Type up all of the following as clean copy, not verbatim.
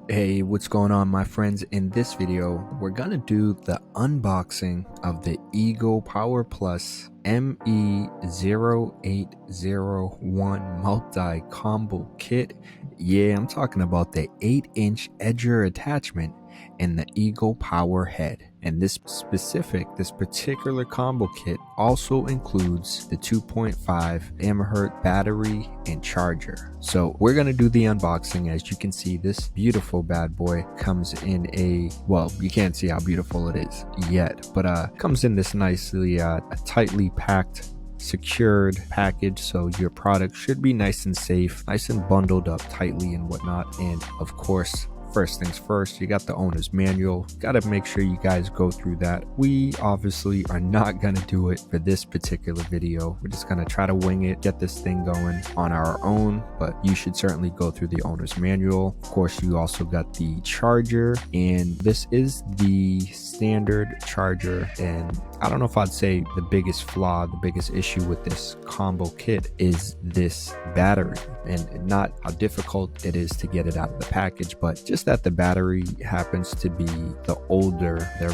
Hey, what's going on, my friends? In this video, we're gonna do the unboxing of the EGO Power Plus ME0801 multi-combo kit. Yeah, I'm talking about the 8-inch edger attachment and the EGO Powerhead. And this particular combo kit also includes the 2.5 amp battery and charger. So we're gonna do the unboxing. As you can see, this beautiful bad boy comes in a, well, you can't see how beautiful it is yet, but comes in this nicely tightly packed, secured package, so your product should be nice and safe, nice and bundled up tightly and whatnot. And of course, first things first, you got the owner's manual. Got to make sure you guys go through that. We obviously are not going to do it for this particular video. We're just going to try to wing it, get this thing going on our own, but you should certainly go through the owner's manual. Of course, you also got the charger, and this is the standard charger. And I don't know if I'd say the biggest flaw, the biggest issue with this combo kit is this battery, and not how difficult it is to get it out of the package, but just that the battery happens to be the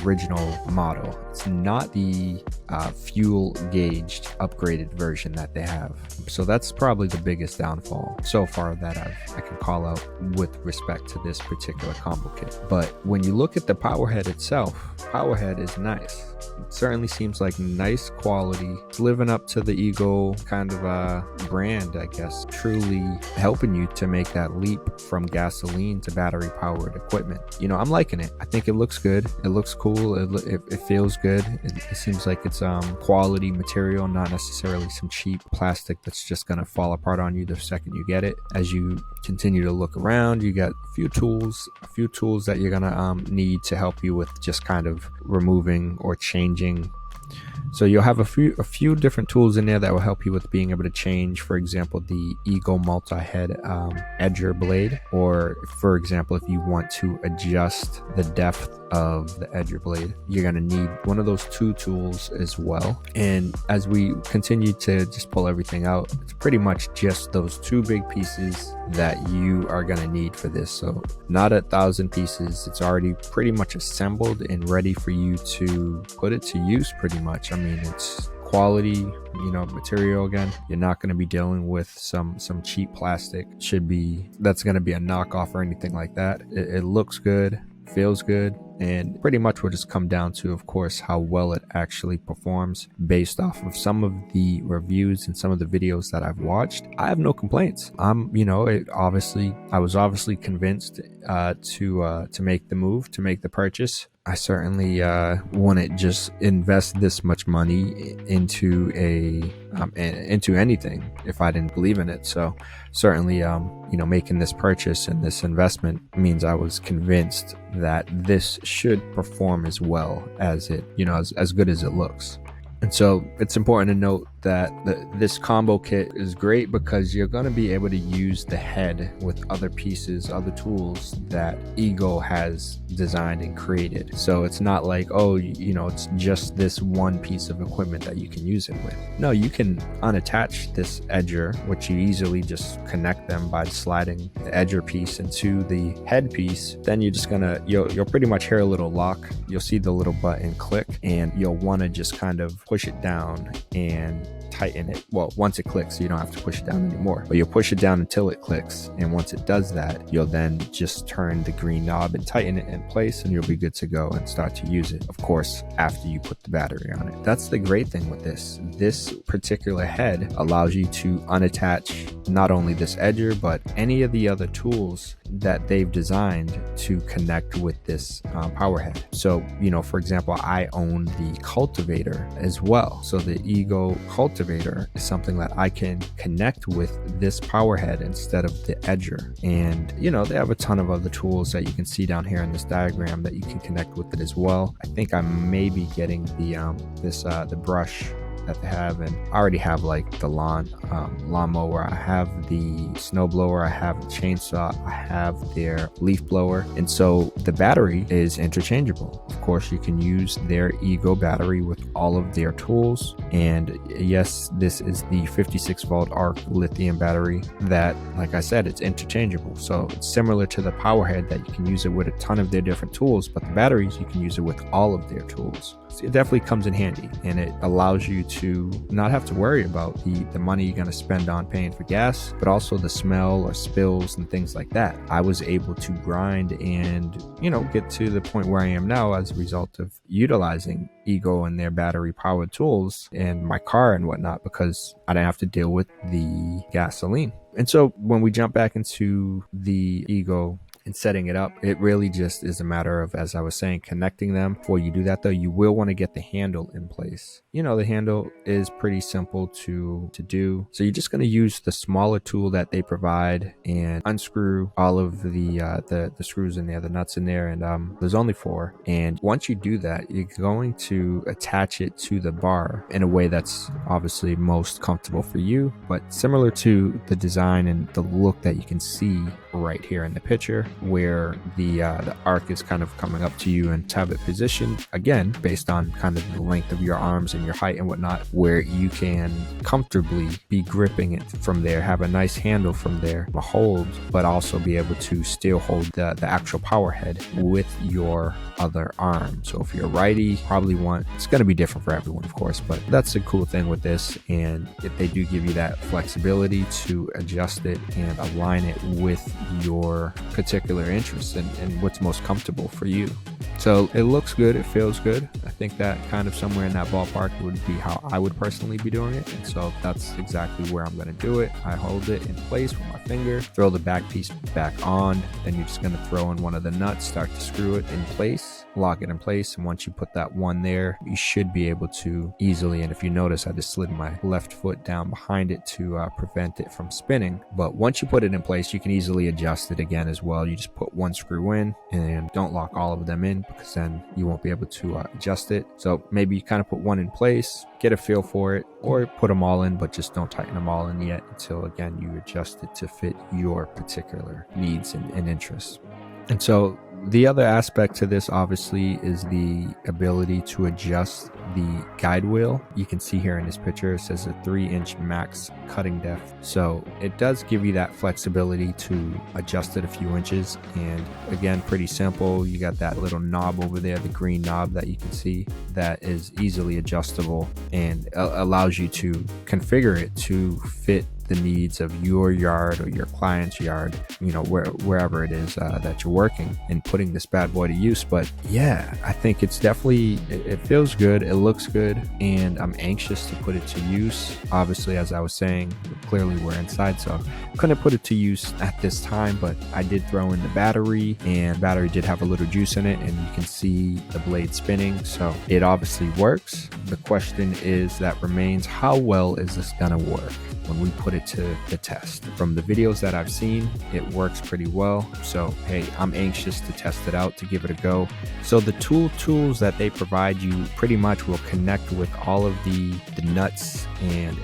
original model. It's not the fuel gauged upgraded version that they have. So that's probably the biggest downfall so far that I can call out with respect to this particular combo kit. But when you look at the Powerhead itself, Powerhead is nice. It certainly seems like nice quality. It's living up to the EGO kind of brand, I guess, truly helping you to make that leap from gasoline to battery powered equipment. You know, I'm liking it. I think it looks good. It looks cool. It feels good. It seems like it's quality material, not necessarily some cheap plastic that's just gonna fall apart on you the second you get it. As you continue to look around, you got a few tools that you're gonna need to help you with just kind of removing or changing. So you'll have a few different tools in there that will help you with being able to change, for example, the EGO multi-head edger blade, or for example, if you want to adjust the depth of the edger blade, you're going to need one of those two tools as well. And as we continue to just pull everything out, it's pretty much just those two big pieces that you are going to need for this. So not 1,000 pieces. It's already pretty much assembled and ready for you to put it to use pretty much. I mean, it's quality, material. Again, you're not going to be dealing with some cheap plastic. That's going to be a knockoff or anything like that. It looks good, feels good, and pretty much will just come down to, of course, how well it actually performs. Based off of some of the reviews and some of the videos that I've watched, I have no complaints. I was obviously convinced to make the move, to make the purchase. I certainly wouldn't just invest this much money into anything if I didn't believe in it. So certainly, making this purchase and this investment means I was convinced that this should perform as well as it, as good as it looks. And so it's important to note that this combo kit is great because you're going to be able to use the head with other pieces, other tools that EGO has designed and created. So it's not like, it's just this one piece of equipment that you can use it with. No, you can unattach this edger, which you easily just connect them by sliding the edger piece into the head piece. Then you're just you'll pretty much hear a little lock. You'll see the little button click, and you'll want to just kind of push it down and tighten it. Well, once it clicks, so you don't have to push it down anymore, but you'll push it down until it clicks. And once it does that, you'll then just turn the green knob and tighten it in place, and you'll be good to go and start to use it, of course, after you put the battery on it. That's the great thing with this particular head allows you to unattach not only this edger, but any of the other tools that they've designed to connect with this Powerhead. So, for example, I own the cultivator as well. So the EGO cultivator is something that I can connect with this Powerhead instead of the edger. And, they have a ton of other tools that you can see down here in this diagram that you can connect with it as well. I think I may be getting the brush that they have, and I already have like the lawnmower, I have the snowblower, I have the chainsaw, I have their leaf blower, and so the battery is interchangeable. Of course, you can use their EGO battery with all of their tools, and yes, this is the 56-volt ARC lithium battery that, like I said, it's interchangeable. So it's similar to the Powerhead that you can use it with a ton of their different tools, but the batteries, you can use it with all of their tools. So it definitely comes in handy, and it allows you to not have to worry about the money you're going to spend on paying for gas, but also the smell or spills and things like that. I was able to grind and, get to the point where I am now as a result of utilizing EGO and their battery powered tools in my car and whatnot, because I didn't have to deal with the gasoline. And so when we jump back into the EGO and setting it up, it really just is a matter of, as I was saying, connecting them. Before you do that though, you will want to get the handle in place. The handle is pretty simple to do. So you're just going to use the smaller tool that they provide and unscrew all of the screws in there, the nuts in there, and there's only 4. And once you do that, you're going to attach it to the bar in a way that's obviously most comfortable for you, but similar to the design and the look that you can see right here in the picture, where the arc is kind of coming up to you, and to have it positioned again based on kind of the length of your arms and your height and whatnot, where you can comfortably be gripping it from there, have a nice handle from there, a hold, but also be able to still hold the actual power head with your other arm. So if you're righty, probably it's going to be different for everyone, of course, but that's the cool thing with this. And if they do give you that flexibility to adjust it and align it with your particular interests and what's most comfortable for you. So it looks good, it feels good. I think that kind of somewhere in that ballpark would be how I would personally be doing it. And so that's exactly where I'm going to do it. I hold it in place with my finger, throw the back piece back on, then you're just going to throw in one of the nuts, start to screw it in place, lock it in place. And once you put that one there, you should be able to easily, and if you notice, I just slid my left foot down behind it to prevent it from spinning. But once you put it in place, you can easily adjust it again as well. You just put one screw in and don't lock all of them in, because then you won't be able to adjust it. So maybe you kind of put one in place, get a feel for it, or put them all in, but just don't tighten them all in yet until, again, you adjust it to fit your particular needs and interests. And so the other aspect to this obviously is the ability to adjust the guide wheel. You can see here in this picture, it says a 3-inch max cutting depth. So it does give you that flexibility to adjust it a few inches. And again, pretty simple. You got that little knob over there, the green knob that you can see, that is easily adjustable and allows you to configure it to fit the needs of your yard or your client's yard, wherever it is that you're working, and putting this bad boy to use. But yeah, I think it's definitely, it feels good, it looks good, and I'm anxious to put it to use. Obviously, as I was saying, clearly we're inside, so couldn't put it to use at this time, but I did throw in the battery, and the battery did have a little juice in it, and you can see the blade spinning, so it obviously works. The question that remains, how well is this gonna work when we put it to the test? From the videos that I've seen, it works pretty well. So hey, I'm anxious to test it out, to give it a go. So the tools that they provide you pretty much will connect with all of the nuts and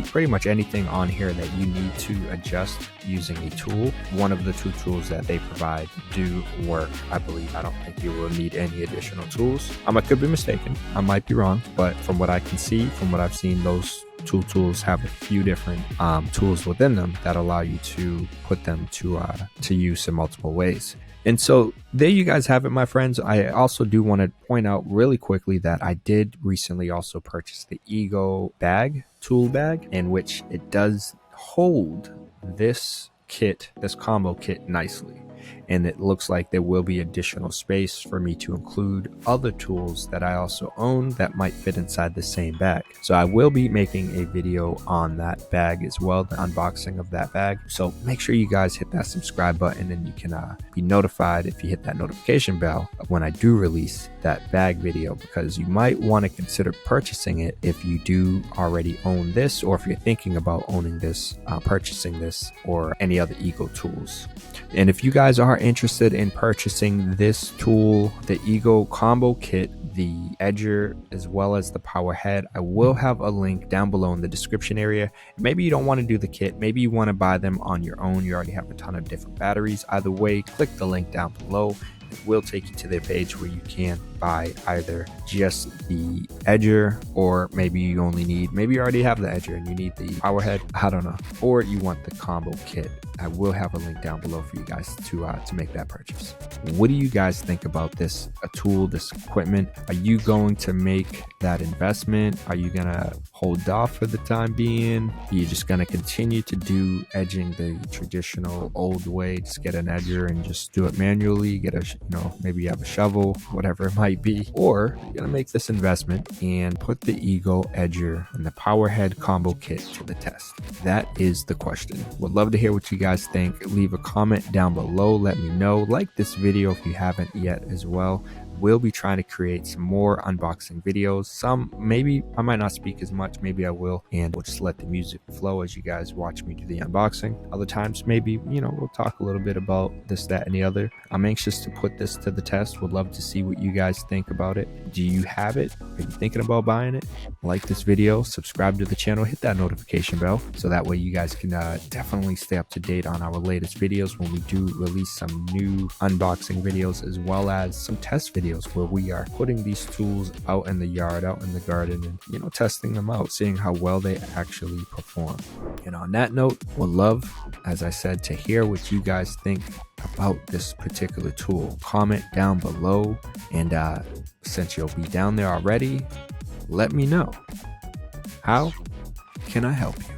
pretty much anything on here that you need to adjust using a tool. One of the 2 tools that they provide do work, I believe. I don't think you will need any additional tools. I could be mistaken, I might be wrong, but from what I can see, from what I've seen, those tools have a few different tools within them that allow you to put them to use in multiple ways. And so there you guys have it, my friends. I also do want to point out really quickly that I did recently also purchase the EGO tool bag, in which it does hold this combo kit nicely. And it looks like there will be additional space for me to include other tools that I also own that might fit inside the same bag. So I will be making a video on that bag as well, the unboxing of that bag. So make sure you guys hit that subscribe button, and you can be notified if you hit that notification bell when I do release that bag video, because you might want to consider purchasing it if you do already own this, or if you're thinking about owning this, purchasing this, or any other EGO tools. And if you guys are interested in purchasing this tool, the EGO combo kit, the edger as well as the Powerhead, I will have a link down below in the description area. Maybe you don't want to do the kit, maybe you want to buy them on your own, you already have a ton of different batteries. Either way, click the link down below. It will take you to their page where you can buy either just the edger, or maybe you only need, maybe you already have the edger and you need the Powerhead, I don't know, or you want the combo kit. I will have a link down below for you guys to make that purchase. What do you guys think about this tool, this equipment? Are you going to make that investment? Are you gonna hold off for the time being? Are you just gonna continue to do edging the traditional old way, just get an edger and just do it manually, get a, maybe you have a shovel, whatever it might be, or you're gonna make this investment and put the EGO edger and the Powerhead combo kit to the test? That is the question. Would love to hear what you guys think. Leave a comment down below, let me know. Like this video if you haven't yet as well. We'll be trying to create some more unboxing videos. Some, maybe I might not speak as much, maybe I will, and we'll just let the music flow as you guys watch me do the unboxing. Other times, maybe, we'll talk a little bit about this, that, and the other. I'm anxious to put this to the test. Would love to see what you guys think about it. Do you have it? Are you thinking about buying it? Like this video, subscribe to the channel, hit that notification bell, so that way you guys can definitely stay up to date on our latest videos when we do release some new unboxing videos, as well as some test videos where we are putting these tools out in the yard, out in the garden, and testing them out, seeing how well they actually perform. And on that note, would love, as I said, to hear what you guys think about this particular tool. Comment down below, and since you'll be down there already, let me know. How can I help you?